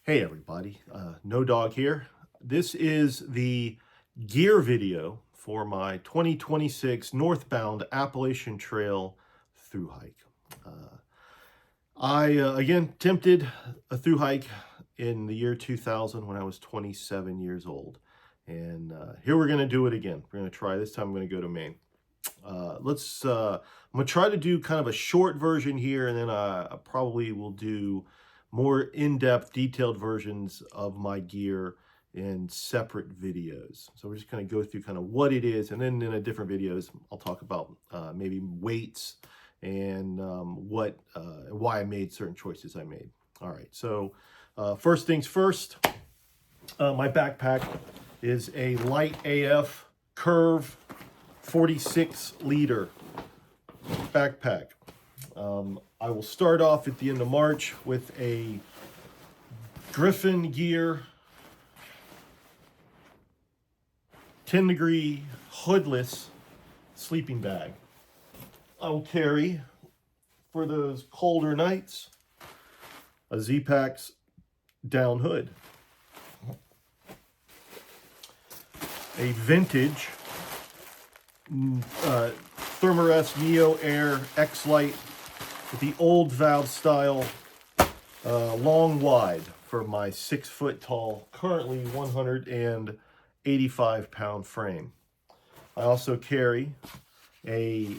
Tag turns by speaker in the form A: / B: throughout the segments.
A: Hey everybody, No Dog here. This is the gear video for my 2026 northbound Appalachian Trail thru hike. I again attempted a thru hike in the year 2000 when I was 27 years old. And here we're going to do it again. We're going to try, this time I'm going to go to Maine. I'm going to try to do kind of a short version here, and then I probably will do more in-depth, detailed versions of my gear in separate videos. So we're just going to go through kind of what it is, and then in a different videos, I'll talk about maybe weights and why I made certain choices I made. All right, so first things first, my backpack is a light AF Curve 46 liter backpack. I will start off at the end of March with a Griffin Gear 10-degree hoodless sleeping bag. I will carry, for those colder nights, a Z-Packs down hood. A vintage Thermarest Neo Air X-Lite with the old valve style long wide for my 6 foot tall, currently 185 pound frame. I also carry a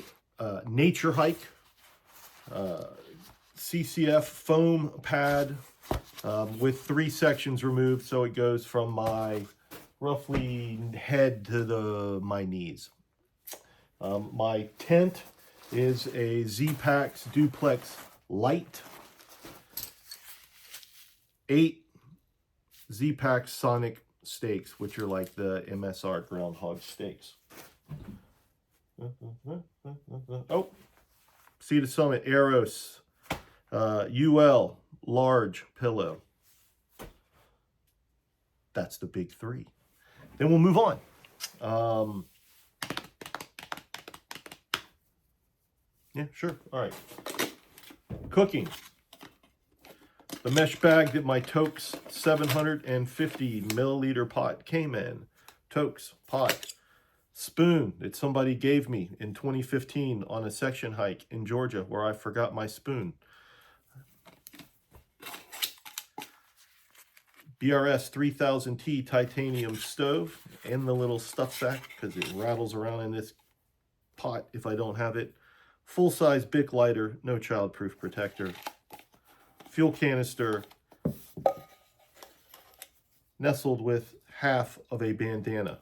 A: Nature Hike CCF foam pad with 3 sections removed, so it goes from my roughly head to my knees. My tent is a Z-Packs Duplex Light, 8 Z-Packs Sonic steaks, which are like the MSR groundhog steaks. Oh, Sea to Summit Eros UL large pillow. That's the big 3. Then we'll move on. Yeah, sure. All right. Cooking. The mesh bag that my Toaks 750 milliliter pot came in. Toaks pot. Spoon that somebody gave me in 2015 on a section hike in Georgia where I forgot my spoon. BRS 3000T titanium stove in the little stuff sack because it rattles around in this pot if I don't have it. Full-size Bic lighter, no childproof protector. Fuel canister nestled with half of a bandana.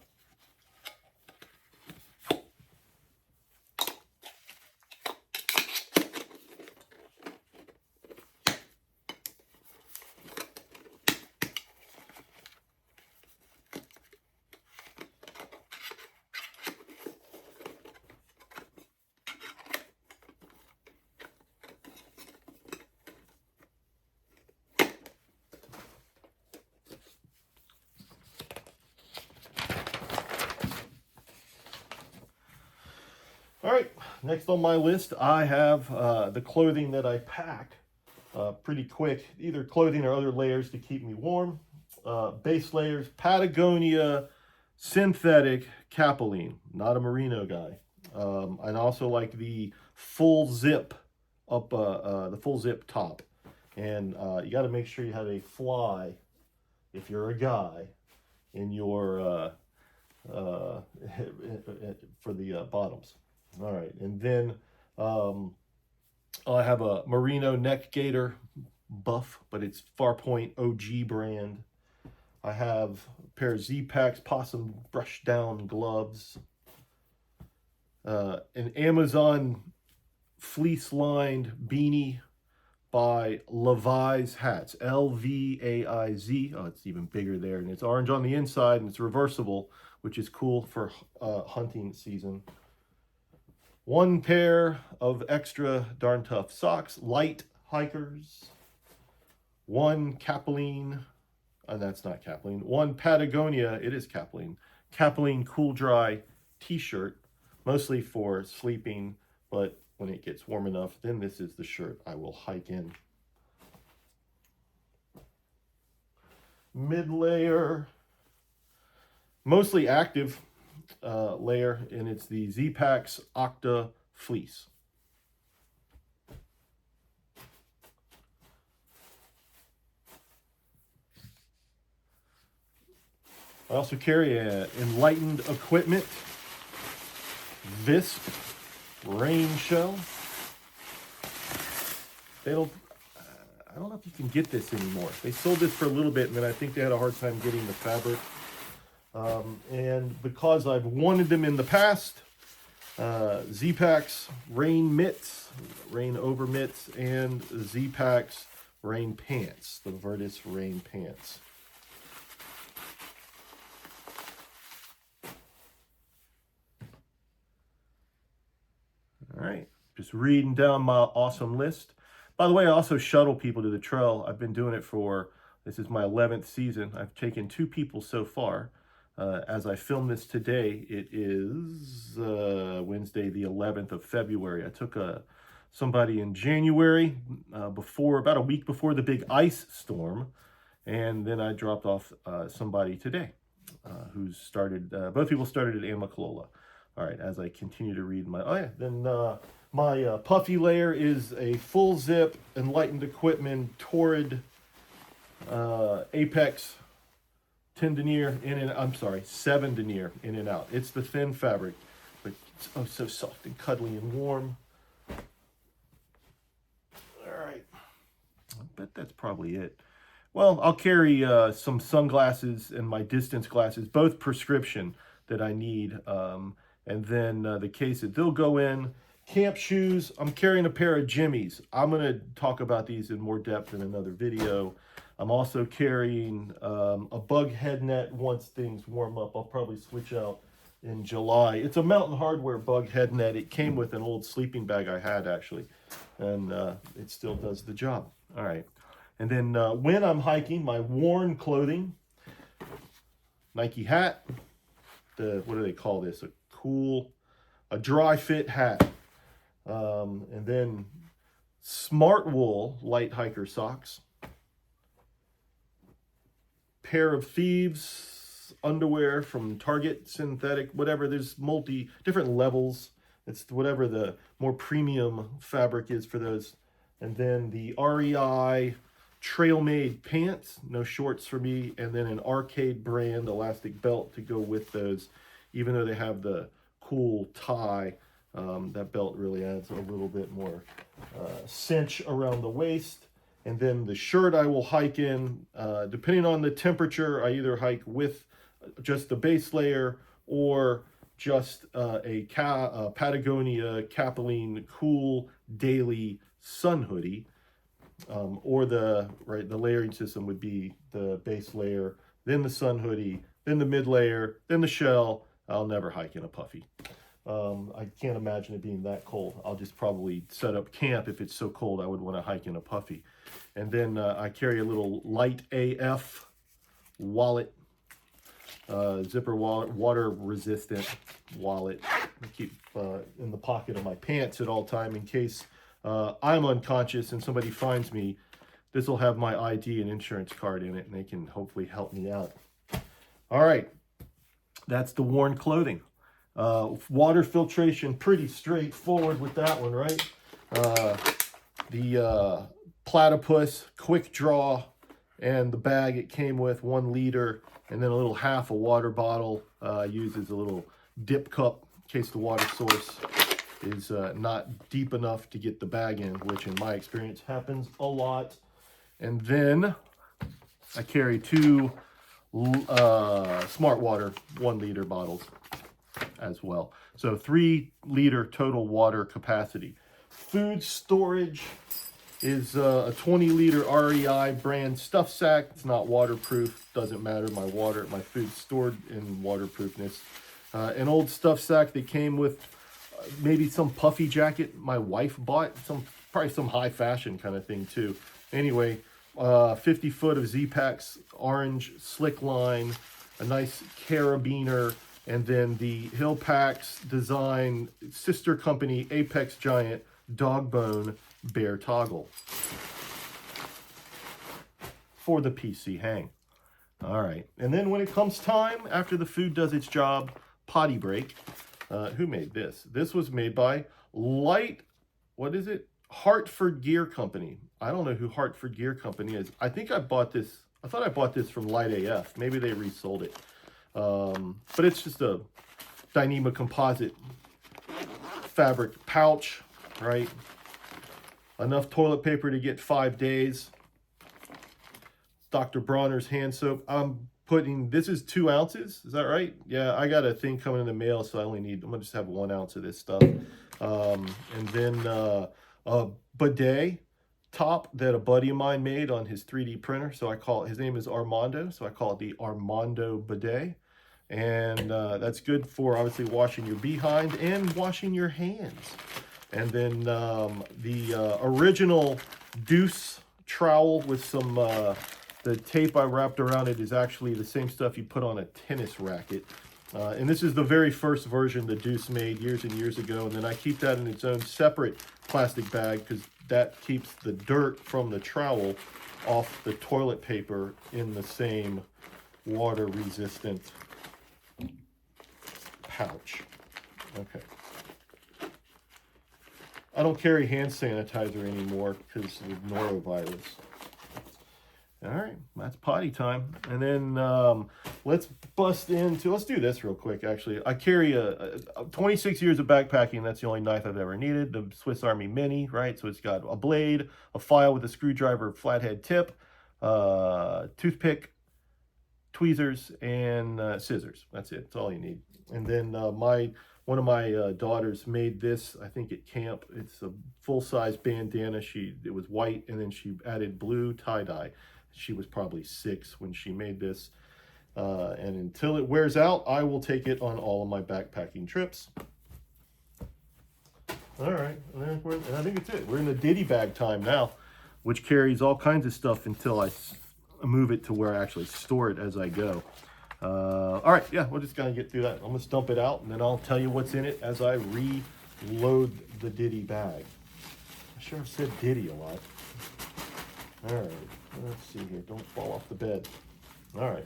A: All right, next on my list, I have the clothing that I pack pretty quick, either clothing or other layers to keep me warm. Base layers, Patagonia synthetic capelline, not a merino guy. And also like the full zip the full zip top. And you got to make sure you have a fly, if you're a guy, in your for the bottoms. All right, and then I have a merino neck gaiter buff, but it's Farpoint OG brand. I have a pair of Z-Packs Possum brush down gloves. An Amazon fleece lined beanie by Levi's hats, L-V-A-I-Z. Oh, it's even bigger there, and it's orange on the inside, and it's reversible, which is cool for hunting season. 1 pair of extra darn tough socks, light hikers. 1 capelline, and that's not capelline. 1 Patagonia, it is capelline. Capelline Cool Dry t-shirt, mostly for sleeping, but when it gets warm enough, then this is the shirt I will hike in. mid-layer, mostly active layer, and it's the Z-Packs Octa Fleece. I also carry an Enlightened Equipment Visp rain shell. They don't, I don't know if you can get this anymore. They sold this for a little bit, and then I think they had a hard time getting the fabric. And because I've wanted them in the past, Z-Packs rain mitts, rain over mitts, and Z-Packs rain pants, the Virtus rain pants. All right, just reading down my awesome list. By the way, I also shuttle people to the trail. I've been doing it for, this is my 11th season. I've taken 2 people so far. As I film this today, it is Wednesday, the 11th of February. I took somebody in January, about a week before the big ice storm, and then I dropped off somebody today who started, both people started at Amicalola. All right, as I continue to read my, my puffy layer is a full zip Enlightened Equipment Torrid Apex 10 denier in and, I'm sorry, 7 denier in and out. It's the thin fabric, but it's oh so soft and cuddly and warm. All right, I bet that's probably it. Well, I'll carry some sunglasses and my distance glasses, both prescription that I need. And then the case that they'll go in. Camp shoes, I'm carrying a pair of Jimmys. I'm going to talk about these in more depth in another video. I'm also carrying a bug head net once things warm up. I'll probably switch out in July. It's a Mountain Hardware bug head net. It came with an old sleeping bag I had, actually, and it still does the job. All right. And then when I'm hiking, my worn clothing, Nike hat, what do they call this? A dry fit hat. And then Smart Wool light hiker socks. Pair of Thieves underwear from Target, synthetic, whatever. There's different levels. It's whatever the more premium fabric is for those. And then the REI Trail Made pants, no shorts for me. And then an Arcade brand elastic belt to go with those. Even though they have the cool tie, that belt really adds a little bit more cinch around the waist. And then the shirt I will hike in, depending on the temperature, I either hike with just the base layer or just a Patagonia Capilene Cool Daily Sun Hoodie. Or the layering system would be the base layer, then the sun hoodie, then the mid layer, then the shell. I'll never hike in a puffy. I can't imagine it being that cold. I'll just probably set up camp if it's so cold I would want to hike in a puffy. And then I carry a little light AF wallet, zipper wallet, water resistant wallet. I keep in the pocket of my pants at all time in case I'm unconscious and somebody finds me. This will have my ID and insurance card in it, and they can hopefully help me out. All right. That's the worn clothing. Water filtration, pretty straightforward with that one, right? The Platypus quick draw, and the bag it came with, 1 liter, and then a little half a water bottle. Uses a little dip cup in case the water source is not deep enough to get the bag in, which in my experience happens a lot. And then I carry 2 Smart Water 1 liter bottles as well. So 3 liter total water capacity. Food storage is a 20 liter REI brand stuff sack. It's not waterproof, doesn't matter. My food's stored in waterproofness. An old stuff sack that came with maybe some puffy jacket my wife bought, probably some high fashion kind of thing too. Anyway, 50 foot of Z-Packs orange slick line, a nice carabiner, and then the Hill Packs design sister company Apex Giant dog bone bear toggle for the PC hang. All right, and then when it comes time, after the food does its job, potty break. Who made this? This was made by what is it? Hartford Gear Company. I don't know who Hartford Gear Company is. I think I bought this. I thought I bought this from Light AF. Maybe they resold it. But it's just a Dyneema composite fabric pouch, right? Enough toilet paper to get 5 days. Dr. Bronner's hand soap. This is 2 ounces. Is that right? Yeah, I got a thing coming in the mail, so I'm gonna just have 1 ounce of this stuff. And then a bidet top that a buddy of mine made on his 3D printer. So his name is Armando. So I call it the Armando bidet. And that's good for obviously washing your behind and washing your hands. And then the original Deuce trowel with some, the tape I wrapped around it is actually the same stuff you put on a tennis racket. And this is the very first version the Deuce made years and years ago. And then I keep that in its own separate plastic bag because that keeps the dirt from the trowel off the toilet paper in the same water resistant pouch. Okay. I don't carry hand sanitizer anymore because of norovirus. All right, that's potty time. And then let's do this real quick, actually. I carry a 26 years of backpacking. That's the only knife I've ever needed. The Swiss Army Mini, right? So it's got a blade, a file with a screwdriver, flathead tip, toothpick, tweezers, and scissors. That's it. That's all you need. And then one of my daughters made this, I think at camp. It's a full-size bandana. It was white, and then she added blue tie-dye. She was probably 6 when she made this. And until it wears out, I will take it on all of my backpacking trips. All right, and I think it's it. We're in the Diddy bag time now, which carries all kinds of stuff until I move it to where I actually store it as I go. All right, yeah, we're just gonna get through that. I'm gonna dump it out, and then I'll tell you what's in it as I reload the Diddy bag. I sure have said Diddy a lot. All right, let's see here. Don't fall off the bed. All right,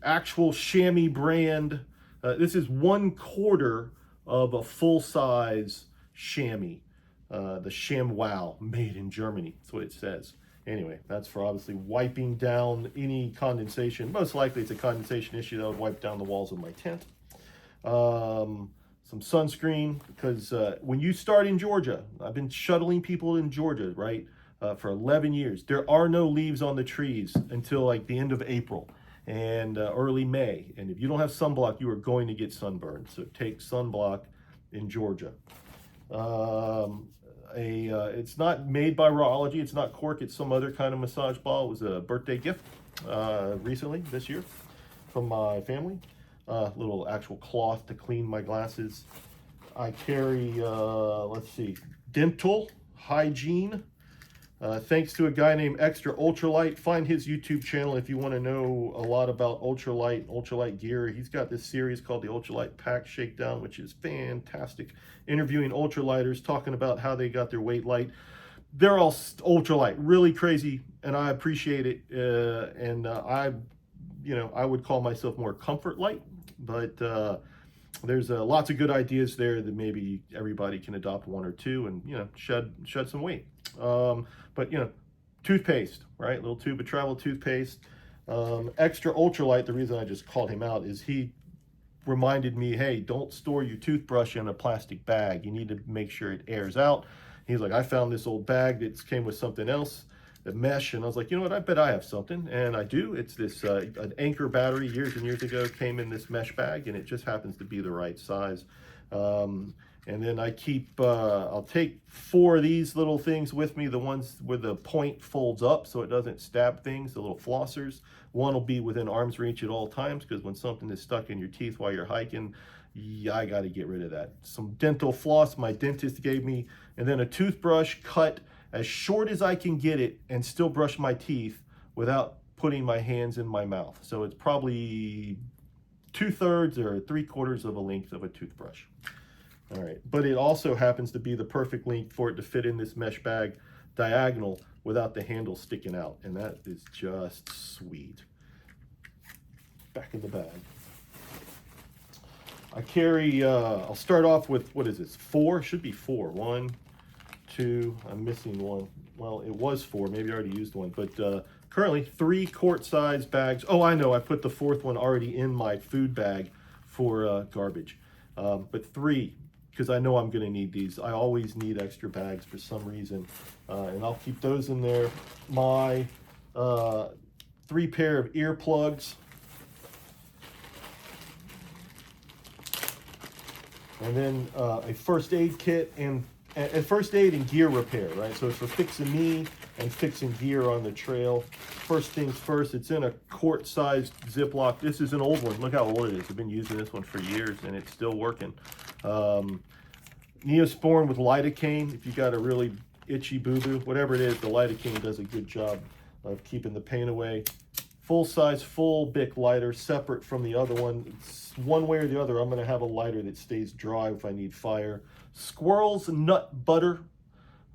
A: actual chamois brand. This is 1/4 of a full-size chamois. The ShamWow, made in Germany. That's what it says. Anyway, that's for obviously wiping down any condensation. Most likely it's a condensation issue that would wipe down the walls of my tent. Some sunscreen, because when you start in Georgia, I've been shuttling people in Georgia, right, for 11 years. There are no leaves on the trees until like the end of April and early May. And if you don't have sunblock, you are going to get sunburned. So take sunblock in Georgia. It's not made by Rawology. It's not cork. It's some other kind of massage ball. It was a birthday gift recently this year from my family. Little actual cloth to clean my glasses. I carry, let's see, dental hygiene. Thanks to a guy named Extra Ultralight. Find his YouTube channel if you want to know a lot about ultralight gear. He's got this series called the Ultralight Pack Shakedown, which is fantastic. Interviewing ultralighters, talking about how they got their weight light. They're all ultralight, really crazy, and I appreciate it. I would call myself more comfort light, but there's lots of good ideas there that maybe everybody can adopt 1 or 2 and, shed some weight. But toothpaste, right? Little tube of travel toothpaste. Extra Ultralight, the reason I just called him out is he reminded me, hey, don't store your toothbrush in a plastic bag. You need to make sure it airs out. He's like, I found this old bag that came with something else, a mesh, and I was like, you know what, I bet I have something, and I do. It's this an Anchor battery years and years ago came in this mesh bag, and it just happens to be the right size. And then I keep, I'll take 4 of these little things with me, the ones where the point folds up so it doesn't stab things, the little flossers. One will be within arm's reach at all times, because when something is stuck in your teeth while you're hiking, I got to get rid of that. Some dental floss my dentist gave me, and then a toothbrush cut as short as I can get it and still brush my teeth without putting my hands in my mouth. So it's probably 2/3 or 3/4 of a length of a toothbrush. All right, but it also happens to be the perfect length for it to fit in this mesh bag diagonal without the handle sticking out, and that is just sweet. Back in the bag. I carry, I'll start off with, what is this, 4? Should be 4. 1, 2, I'm missing one. Well, it was 4, maybe I already used one, but currently 3 quart-size bags. Oh, I know, I put the 4th one already in my food bag for garbage. But 3, because I know I'm gonna need these. I always need extra bags for some reason, and I'll keep those in there. My 3 pair of earplugs. And then a first aid kit and first aid and gear repair, right? So it's for fixing me and fixing gear on the trail. First things first, it's in a quart-sized Ziploc. This is an old one. Look how old it is. I've been using this one for years and it's still working. Neosporin with lidocaine. If you got a really itchy boo-boo, whatever it is, the lidocaine does a good job of keeping the pain away. Full-size, full Bic lighter, separate from the other one. It's one way or the other, I'm going to have a lighter that stays dry if I need fire. Squirrel's nut butter,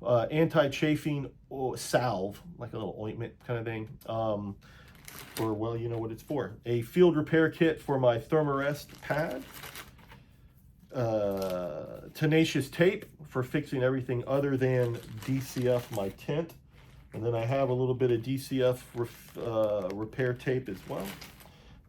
A: anti-chafing salve, like a little ointment kind of thing. Or, well, you know what it's for. A field repair kit for my Thermarest pad. Tenacious tape for fixing everything other than DCF my tent. And then I have a little bit of DCF repair tape as well.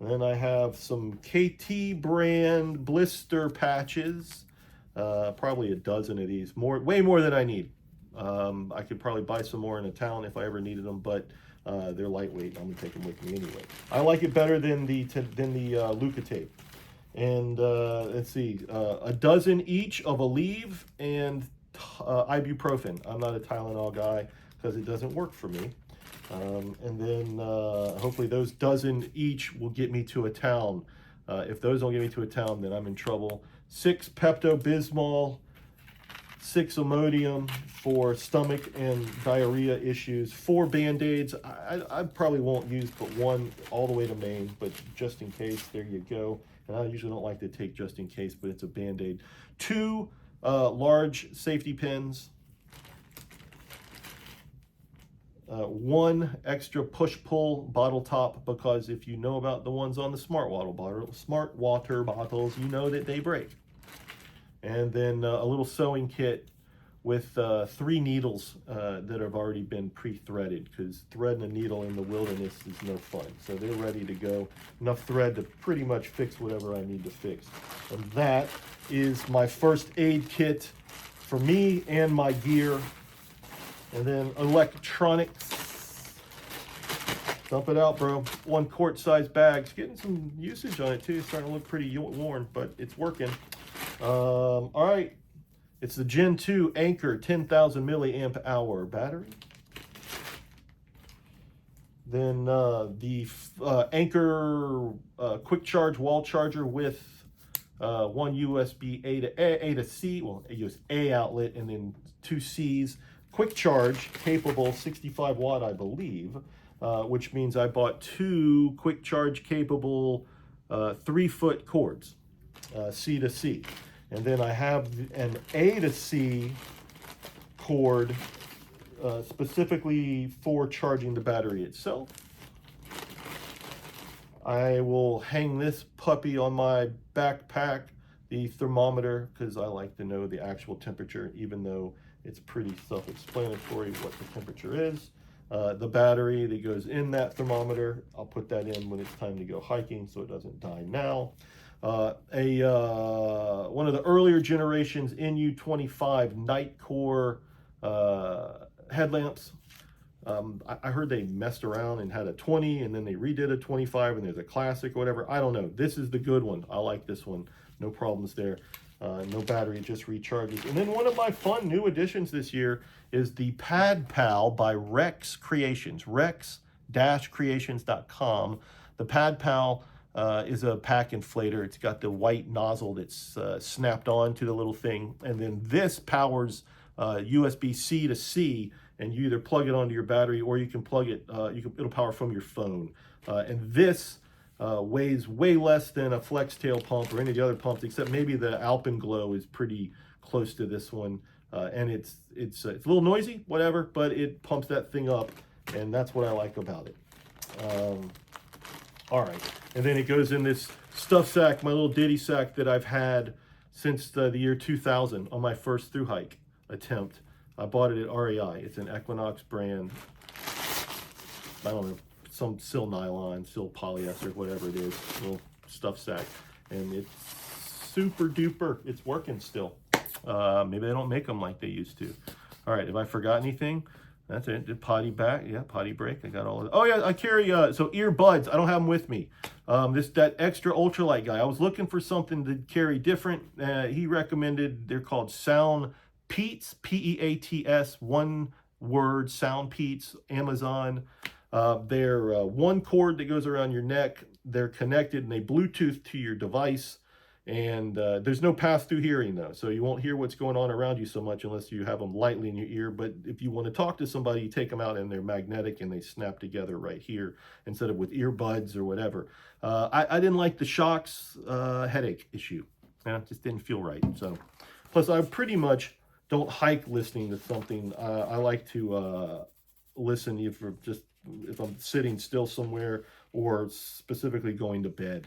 A: And then I have some KT brand blister patches, probably a dozen of these, way more than I need. I could probably buy some more in a town if I ever needed them, but they're lightweight. I'm gonna take them with me anyway. I like it better than the Luca tape. And let's see, a dozen each of Aleve and ibuprofen. I'm not a Tylenol guy because it doesn't work for me. And then hopefully those dozen each will get me to a town. If those don't get me to a town, then I'm in trouble. 6 Pepto-Bismol, 6 Imodium for stomach and diarrhea issues, 4 Band-Aids. I probably won't use but 1 all the way to Maine, but just in case, there you go. And I usually don't like to take just in case, but it's a Band-Aid. 2 large safety pins. 1 extra push-pull bottle top, because if you know about the ones on the smart water bottles, you know that they break. And then a little sewing kit with 3 needles that have already been pre-threaded, because threading a needle in the wilderness is no fun. So they're ready to go. Enough thread to pretty much fix whatever I need to fix. And that is my first aid kit for me and my gear. And then electronics. Dump it out, bro. 1 quart-sized bag. It's getting some usage on it, too. It's starting to look pretty worn, but it's working. All right. It's the Gen 2 Anchor 10,000 milliamp hour battery. Then the Anchor quick charge wall charger with 1 USB A to C, well, a USB outlet, and then 2 Cs. Quick charge capable 65 watt, I believe, which means I bought 2 quick charge capable 3-foot cords, C to C. And then I have an A to C cord specifically for charging the battery itself. I will hang this puppy on my backpack, the thermometer, because I like to know the actual temperature, even though it's pretty self-explanatory what the temperature is. The battery that goes in that thermometer, I'll put that in when it's time to go hiking so it doesn't die now. One of the earlier generations NU25 night core headlamps. I heard they messed around and had a 20 and then they redid a 25 and there's a classic or whatever. I don't know. This is the good one. I like this one. No problems there. No battery, it just recharges. And then one of my fun new additions this year is the Pad Pal by Rex Creations, rex-creations.com. The Pad Pal is a pack inflator. It's got the white nozzle that's snapped on to the little thing. And then this powers USB-C to C, and you either plug it onto your battery or you can plug it, it'll power from your phone. And this weighs way less than a Flex tail pump or any of the other pumps, except maybe the Alpenglow is pretty close to this one. And it's a little noisy, whatever, but it pumps that thing up, and that's what I like about it. All right, and then it goes in this stuff sack, my little Diddy sack that I've had since the year 2000 on my first thru hike attempt. I bought it at REI. It's an Equinox brand. I don't know, some sil nylon, sil polyester, whatever it is, little stuff sack, and it's super duper. It's working still. Maybe they don't make them like they used to. All right, have I forgot anything? That's it. Did potty back? Yeah, potty break. I got all of it. Oh yeah, I carry so earbuds. I don't have them with me. That extra ultralight guy. I was looking for something to carry different. He recommended. They're called Sound Peats. Peats. One word. Sound Peats. Amazon. They're one cord that goes around your neck. They're connected and they Bluetooth to your device. And there's no pass-through hearing, though, so you won't hear what's going on around you so much unless you have them lightly in your ear. But if you want to talk to somebody, you take them out and they're magnetic and they snap together right here instead of with earbuds or whatever. I didn't like the shocks headache issue. It just didn't feel right. So, plus I pretty much don't hike listening to something. I like to listen if I'm sitting still somewhere or specifically going to bed.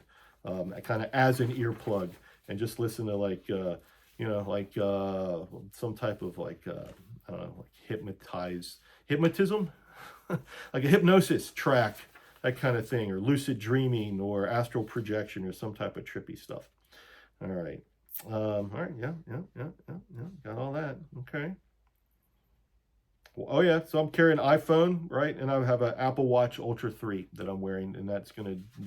A: Kind of as an earplug, and just listen to like some type of I don't know, like hypnotism, like a hypnosis track, that kind of thing, or lucid dreaming, or astral projection, or some type of trippy stuff. All right, yeah, got all that. Okay. Well, oh yeah, so I'm carrying an iPhone, right, and I have an Apple Watch Ultra 3 that I'm wearing, and that's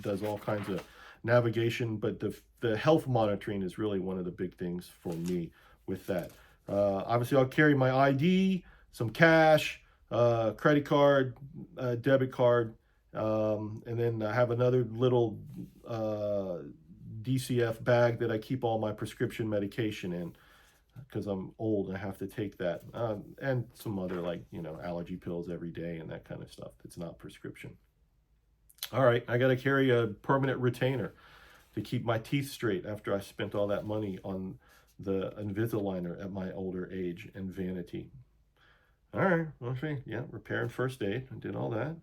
A: does all kinds of navigation, but the health monitoring is really one of the big things for me with that. Obviously, I'll carry my ID, some cash, credit card, debit card, and then I have another little DCF bag that I keep all my prescription medication in, because I'm old and I have to take that, and some other allergy pills every day and that kind of stuff that's not prescription. All right, I got to carry a permanent retainer to keep my teeth straight after I spent all that money on the Invisaligner at my older age and vanity. All right, okay, yeah, repair and first aid. I did all that.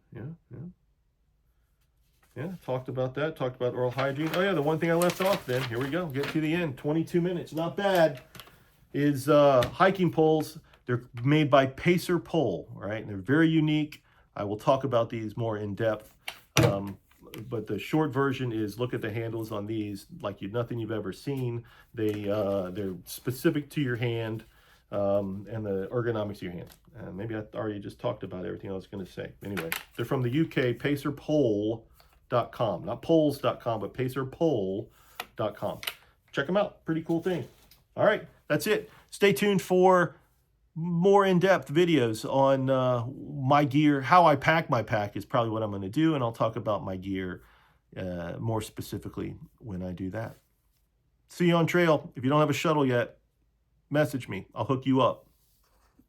A: Yeah, talked about that. Talked about oral hygiene. Oh yeah, the one thing I left off then, here we go, get to the end, 22 minutes, not bad, is hiking poles. They're made by Pacer Pole, right? And they're very unique. I will talk about these more in depth. But the short version is, look at the handles on these, like nothing you've ever seen. They're specific to your hand, and the ergonomics of your hand. Maybe I already just talked about everything I was going to say. Anyway, they're from the UK, pacerpole.com. Not poles.com, but pacerpole.com. Check them out. Pretty cool thing. All right, that's it. Stay tuned for more in-depth videos on my gear. How I pack my pack is probably what I'm going to do, and I'll talk about my gear more specifically when I do that. See you on trail. If you don't have a shuttle yet, message me. I'll hook you up.